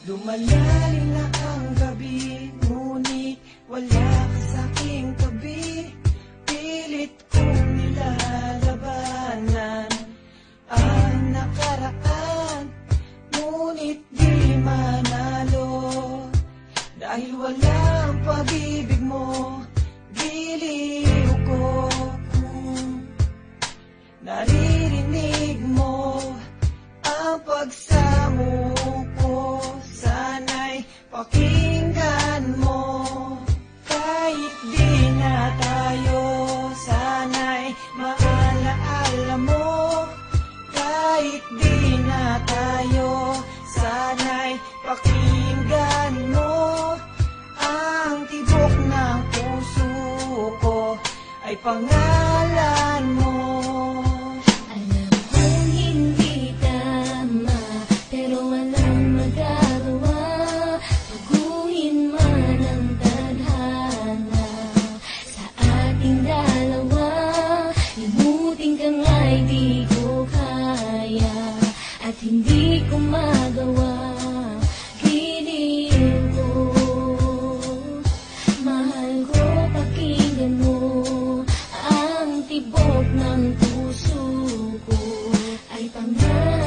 Lumalalim na ang gabi, ngunit wala ka sa'king tabi. Pilit kong nilalabanan ang nakaraan, ngunit di manalo. Dahil walang pag-ibig mo, giliw ko. Naririnig mo ang pagsamo ko, sana'y pakinggan mo. Kahit di na tayo, sana'y maalaala mo. Kahit di na tayo, sana'y pakinggan mo. Ang tibok ng puso ko ay pangalan mo. At hindi ko magawa, giliw ko. Mahal ko, pakinggan mo. Ang tibok ng puso ko ay pangalan.